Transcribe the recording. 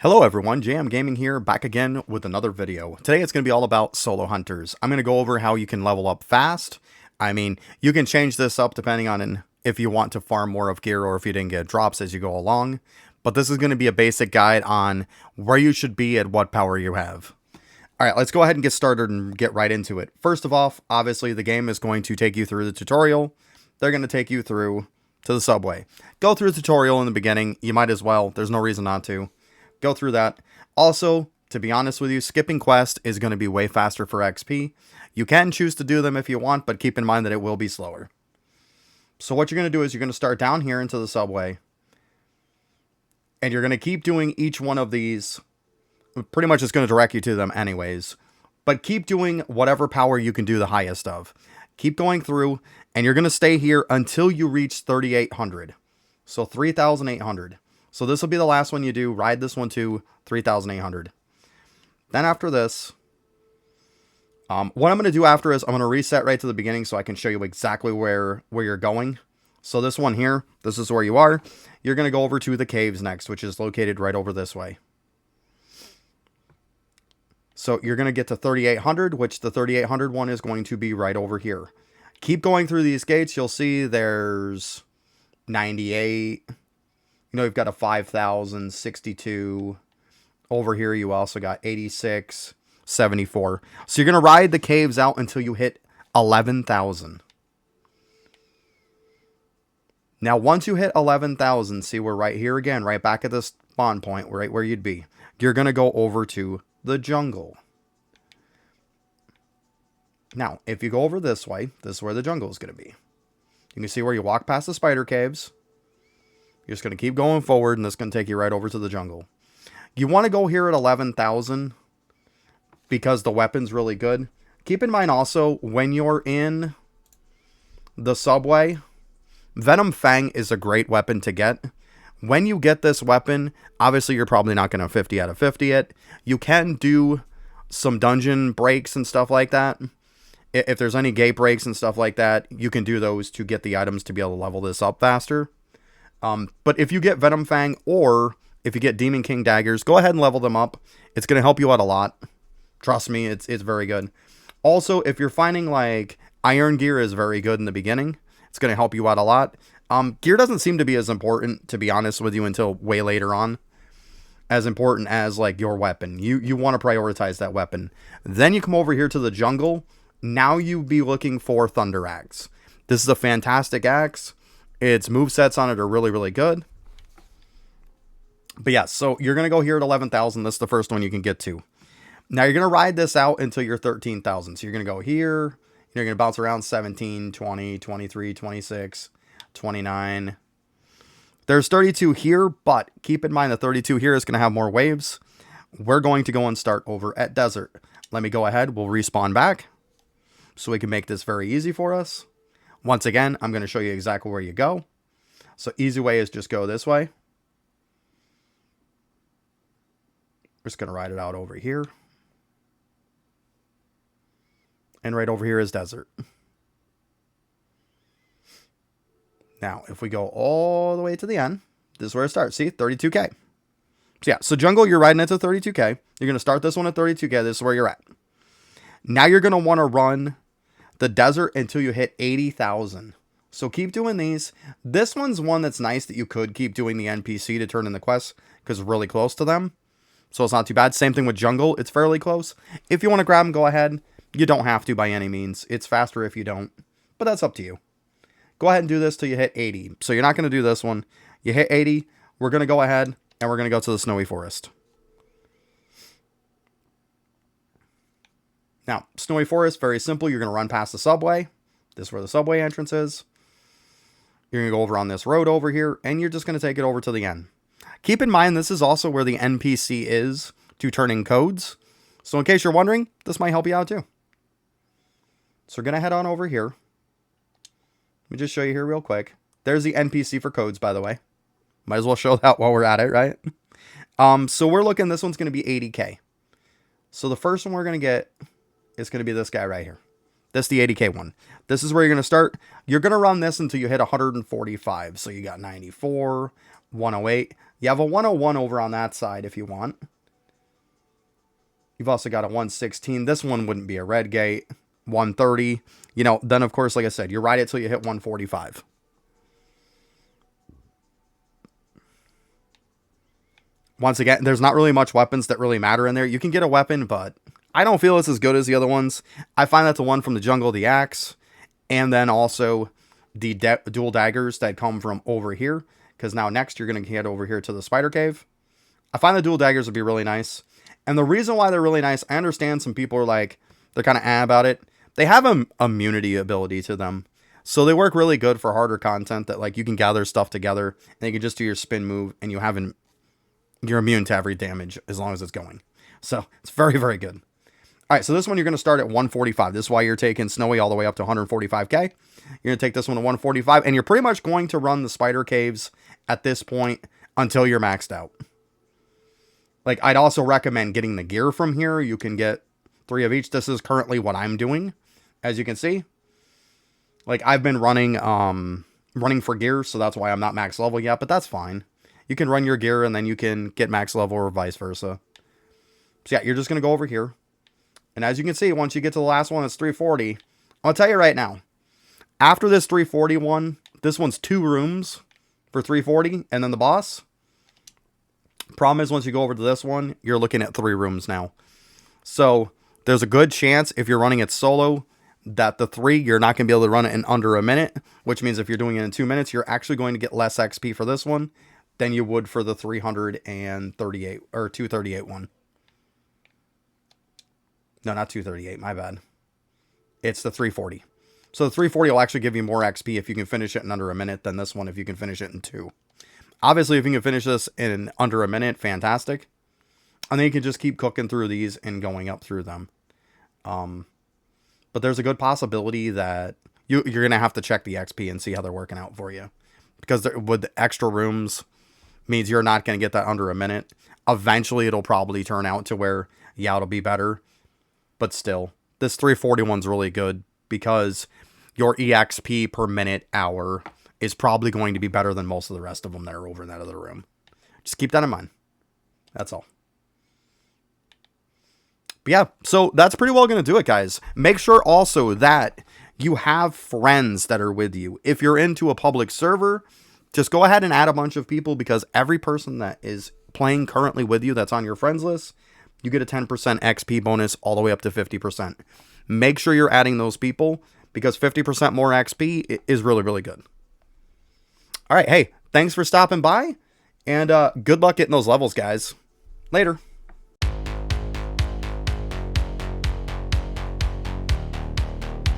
Hello everyone, JM Gaming here, back again with another video. Today it's going to be all about solo hunters. I'm going to go over how you can level up fast. I mean, you can change this up depending on if you want to farm more of gear or if you didn't get drops as you go along. But this is going to be a basic guide on where you should be at what power you have. Alright, let's go ahead and get started and get right into it. First of all, obviously the game is going to take you through the tutorial. They're going to take you through to the subway. Go through the tutorial in the beginning, you might as well, there's no reason not to. Go through that. Also, to be honest with you, skipping quest is going to be way faster for XP. You can choose to do them if you want, but keep in mind that it will be slower. So what you're going to do is you're going to start down here into the subway. And you're going to keep doing each one of these. Pretty much it's going to direct you to them anyways. But keep doing whatever power you can do the highest of. Keep going through, and you're going to stay here until you reach 3,800. So 3,800. So this will be the last one you do. Ride this one to 3,800. Then after this, what I'm going to do after is I'm going to reset right to the beginning so I can show you exactly where you're going. So this one here, this is where you are. You're going to go over to the caves next, which is located right over this way. So you're going to get to 3,800, which the 3,800 one is going to be right over here. Keep going through these gates. You'll see there's 98. You know, you've got a 5,062. Over here, you also got 86, 74. So you're going to ride the caves out until you hit 11,000. Now, once you hit 11,000, see, we're right here again, right back at this spawn point, right where you'd be. You're going to go over to the jungle. Now, if you go over this way, this is where the jungle is going to be. You can see where you walk past the spider caves. You're just going to keep going forward, and this is going to take you right over to the jungle. You want to go here at 11,000 because the weapon's really good. Keep in mind also, when you're in the subway, Venom Fang is a great weapon to get. When you get this weapon, obviously you're probably not going to 50 out of 50 it. You can do some dungeon breaks and stuff like that. If there's any gate breaks and stuff like that, you can do those to get the items to be able to level this up faster. But if you get Venom Fang or if you get Demon King daggers, go ahead and level them up. It's going to help you out a lot. Trust me, it's very good. Also, if you're finding like iron gear is very good in the beginning, it's going to help you out a lot. Gear doesn't seem to be as important, to be honest with you, until way later on. As important as like your weapon. You want to prioritize that weapon. Then you come over here to the jungle. Now you be looking for Thunder Axe. This is a fantastic axe. Its movesets on it are really, really good. But yeah, so you're going to go here at 11,000. This is the first one you can get to. Now you're going to ride this out until you're 13,000. So you're going to go here. You're going to bounce around 17, 20, 23, 26, 29. There's 32 here, but keep in mind the 32 here is going to have more waves. We're going to go and start over at Desert. Let me go ahead. We'll respawn back so we can make this very easy for us. Once again, I'm going to show you exactly where you go. So easy way is just go this way. We're just going to ride it out over here. And right over here is Desert. Now, if we go all the way to the end, this is where it starts. See, 32k. So yeah, so jungle, you're riding it to 32k. You're going to start this one at 32k. This is where you're at. Now you're going to want to run the desert until you hit 80,000. So keep doing these. This one's one that's nice that you could keep doing the NPC to turn in the quests because it's really close to them. So it's not too bad. Same thing with jungle. It's fairly close. If you want to grab them, go ahead. You don't have to by any means. It's faster if you don't. But that's up to you. Go ahead and do this till you hit 80. So you're not going to do this one. You hit 80. We're going to go ahead and we're going to go to the Snowy Forest. Now, Snowy Forest, very simple. You're going to run past the subway. This is where the subway entrance is. You're going to go over on this road over here, and you're just going to take it over to the end. Keep in mind, this is also where the NPC is to turn in codes. So in case you're wondering, this might help you out too. So we're going to head on over here. Let me just show you here real quick. There's the NPC for codes, by the way. Might as well show that while we're at it, right? So we're looking, this one's going to be 80k. So the first one we're going to get is going to be this guy right here. This is the 80k one. This is where you're going to start. You're going to run this until you hit 145. So you got 94, 108. You have a 101 over on that side if you want. You've also got a 116. This one wouldn't be a red gate. 130. You know, then of course, like I said, you ride it till you hit 145. Once again, there's not really much weapons that really matter in there. You can get a weapon, but I don't feel it's as good as the other ones. I find that the one from the jungle, the axe, and then also the dual daggers that come from over here. Because now next you're going to head over here to the spider cave. I find the dual daggers would be really nice. And the reason why they're really nice, I understand some people are like, they're kind of about it. They have an immunity ability to them. So they work really good for harder content that like you can gather stuff together and you can just do your spin move and you're immune to every damage as long as it's going. So it's very, very good. All right, so this one you're going to start at 145. This is why you're taking Snowy all the way up to 145k. You're going to take this one to 145, and you're pretty much going to run the spider caves at this point until you're maxed out. Like, I'd also recommend getting the gear from here. You can get 3 of each. This is currently what I'm doing, as you can see. Like, I've been running for gear, so that's why I'm not max level yet, but that's fine. You can run your gear, and then you can get max level or vice versa. So yeah, you're just going to go over here. And as you can see, once you get to the last one, it's 340. I'll tell you right now, after this 340 one, this one's 2 rooms for 340, and then the boss. Problem is, once you go over to this one, you're looking at 3 rooms now. So there's a good chance if you're running it solo that the 3, you're not going to be able to run it in under a minute, which means if you're doing it in 2 minutes, you're actually going to get less XP for this one than you would for the 338 or 238 one. No, not 238, my bad. It's the 340. So the 340 will actually give you more XP if you can finish it in under a minute than this one if you can finish it in 2. Obviously, if you can finish this in under a minute, fantastic. And then you can just keep cooking through these and going up through them. But there's a good possibility that you're going to have to check the XP and see how they're working out for you. Because with the extra rooms means you're not going to get that under a minute. Eventually, it'll probably turn out to where, yeah, it'll be better. But still, this 341's really good because your EXP per minute hour is probably going to be better than most of the rest of them that are over in that other room. Just keep that in mind. That's all. But yeah, so that's pretty well going to do it, guys. Make sure also that you have friends that are with you. If you're into a public server, just go ahead and add a bunch of people because every person that is playing currently with you that's on your friends list, you get a 10% XP bonus all the way up to 50%. Make sure you're adding those people because 50% more XP is really, really good. All right, hey, thanks for stopping by, and good luck getting those levels, guys. Later.